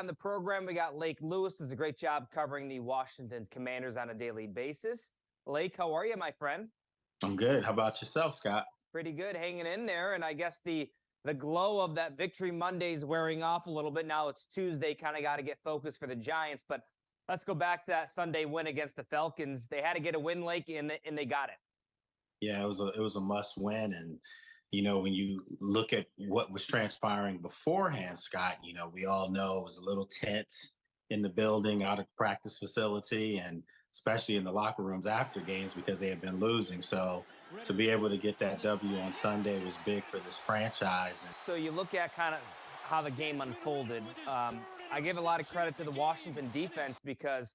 On the program, we got Lake Lewis. Does a great job covering the Washington Commanders on a daily basis. Lake, how are you, my friend? I'm good. How about yourself, Scott? Pretty good, hanging in there. And I guess the glow of that victory Monday is wearing off a little bit. Now it's Tuesday, kind of got to get focused for the Giants. But let's go back to that Sunday win against the Falcons. They had to get a win, Lake, and they got it. Yeah, it was a must win, and when you look at what was transpiring beforehand, Scott, we all know it was a little tense in the building, out of the practice facility, and especially in the locker rooms after games because they had been losing. So to be able to get that W on Sunday was big for this franchise. So you look at kind of how the game unfolded. I give a lot of credit to the Washington defense because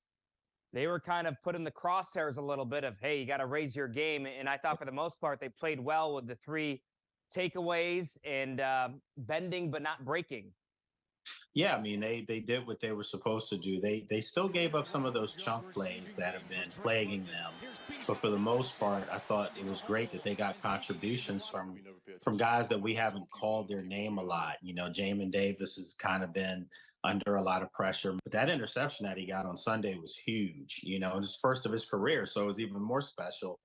they were kind of put in the crosshairs a little bit of, hey, you got to raise your game. And I thought for the most part, they played well with the three takeaways and bending but not breaking. Yeah, I mean they did what they were supposed to do. They still gave up some of those chunk plays that have been plaguing them, but for the most part, I thought it was great that they got contributions from guys that we haven't called their name a lot. Jamin Davis has kind of been under a lot of pressure, but that interception that he got on Sunday was huge. It was first of his career, so it was even more special.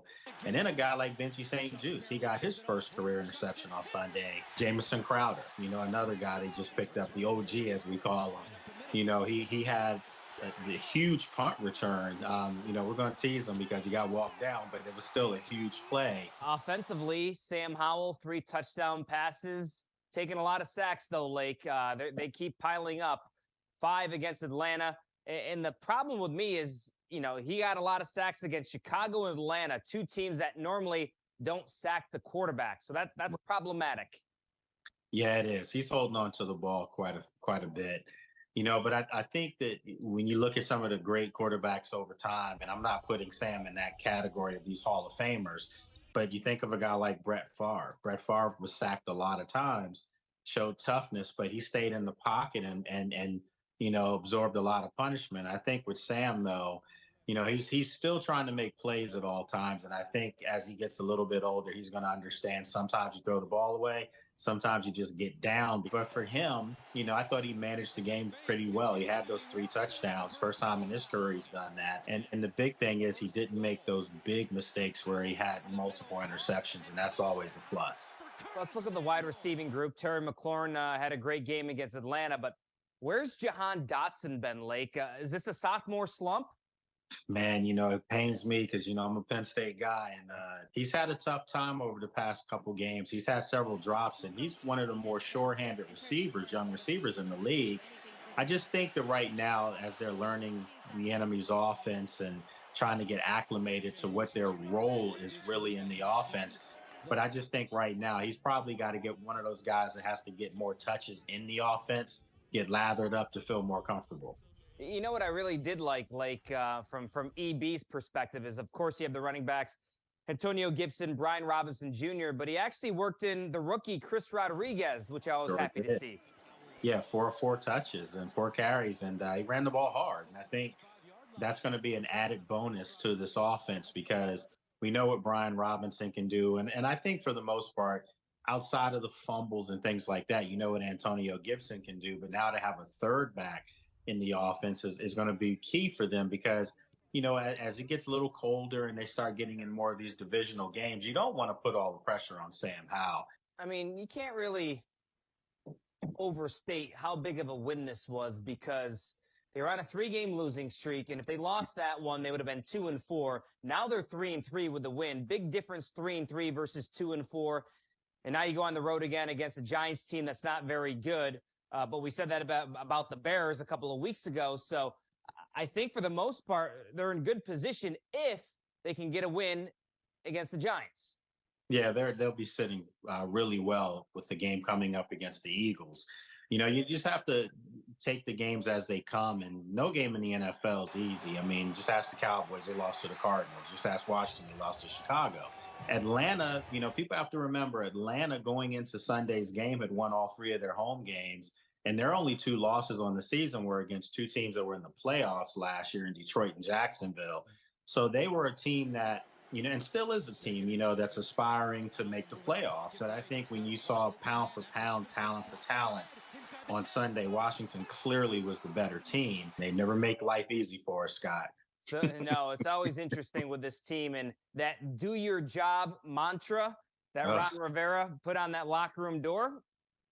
And then a guy like Benji St. Juice, he got his first career interception on Sunday. Jamison Crowder, another guy they just picked up, the OG as we call him. He had the huge punt return. We're going to tease him because he got walked down, but it was still a huge play. Offensively, Sam Howell, 3 touchdown passes, taking a lot of sacks though, Lake. They keep piling up. 5 against Atlanta. And the problem with me is, he got a lot of sacks against Chicago and Atlanta, 2 teams that normally don't sack the quarterback. So that's problematic. Yeah, it is. He's holding on to the ball quite a bit. But I think that when you look at some of the great quarterbacks over time, and I'm not putting Sam in that category of these Hall of Famers, but you think of a guy like Brett Favre. Brett Favre was sacked a lot of times, showed toughness, but he stayed in the pocket and absorbed a lot of punishment. I think with Sam, though, he's still trying to make plays at all times. And I think as he gets a little bit older, he's going to understand sometimes you throw the ball away, sometimes you just get down. But for him, I thought he managed the game pretty well. He had those 3 touchdowns. First time in his career he's done that. And the big thing is he didn't make those big mistakes where he had multiple interceptions, and that's always a plus. Let's look at the wide receiving group. Terry McLaurin had a great game against Atlanta, but where's Jahan Dotson been, Lake? Is this a sophomore slump? Man, it pains me because, I'm a Penn State guy, and he's had a tough time over the past couple games. He's had several drops, and he's one of the more sure-handed receivers, young receivers in the league. I just think that right now, as they're learning the enemy's offense and trying to get acclimated to what their role is really in the offense, but I just think right now he's probably got to get one of those guys that has to get more touches in the offense, get lathered up to feel more comfortable. You know what I really did like from EB's perspective is, of course, you have the running backs, Antonio Gibson, Brian Robinson Jr., but he actually worked in the rookie Chris Rodriguez, which I was happy to see. Yeah, four touches and 4 carries, and he ran the ball hard. And I think that's going to be an added bonus to this offense because we know what Brian Robinson can do. And I think for the most part, outside of the fumbles and things like that, what Antonio Gibson can do. But now to have a third back in the offense is going to be key for them because, as it gets a little colder and they start getting in more of these divisional games, you don't want to put all the pressure on Sam Howell. I mean, you can't really overstate how big of a win this was because they were on a 3-game losing streak, and if they lost that one, they would have been 2-4. Now they're 3-3 with the win. Big difference, 3-3 versus 2-4. And now you go on the road again against a Giants team that's not very good. But we said that about the Bears a couple of weeks ago. So I think for the most part, they're in good position if they can get a win against the Giants. Yeah, they'll be sitting really well with the game coming up against the Eagles. You just have to take the games as they come, and no game in the NFL is easy. I mean, just ask the Cowboys, they lost to the Cardinals. Just ask Washington, they lost to Chicago. Atlanta, people have to remember Atlanta going into Sunday's game had won all 3 of their home games, and their only 2 losses on the season were against 2 teams that were in the playoffs last year in Detroit and Jacksonville. So they were a team that, and still is a team, that's aspiring to make the playoffs. And I think when you saw pound for pound, talent for talent, on Sunday, Washington clearly was the better team. They never make life easy for us, Scott. So, no, it's always interesting with this team and that do your job mantra that Ugh. Ron Rivera put on that locker room door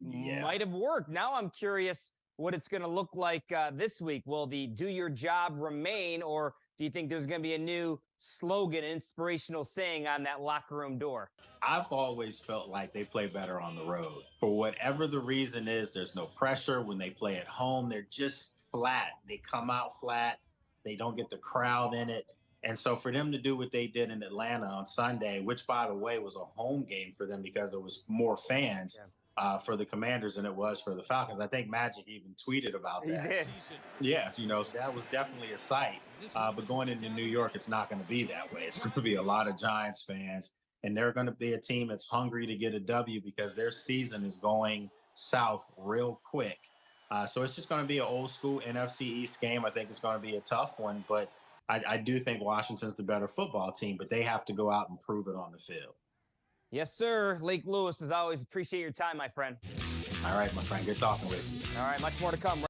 Yeah. might have worked. Now I'm curious what it's going to look like this week. Will the do your job remain, or do you think there's going to be a new slogan, inspirational saying on that locker room door? I've always felt like they play better on the road. For whatever the reason is, there's no pressure. When they play at home, they're just flat. They come out flat. They don't get the crowd in it. And so for them to do what they did in Atlanta on Sunday, which, by the way, was a home game for them because there was more fans for the Commanders than it was for the Falcons. I think Magic even tweeted about He that. did. Yes, that was definitely a sight. But going into New York, it's not going to be that way. It's going to be a lot of Giants fans, and they're going to be a team that's hungry to get a W because their season is going south real quick. So it's just going to be an old school NFC East game. I think it's going to be a tough one, but I do think Washington's the better football team, but they have to go out and prove it on the field. Yes, sir. Lake Lewis, as always, appreciate your time, my friend. All right, my friend. Good talking with you. All right, much more to come.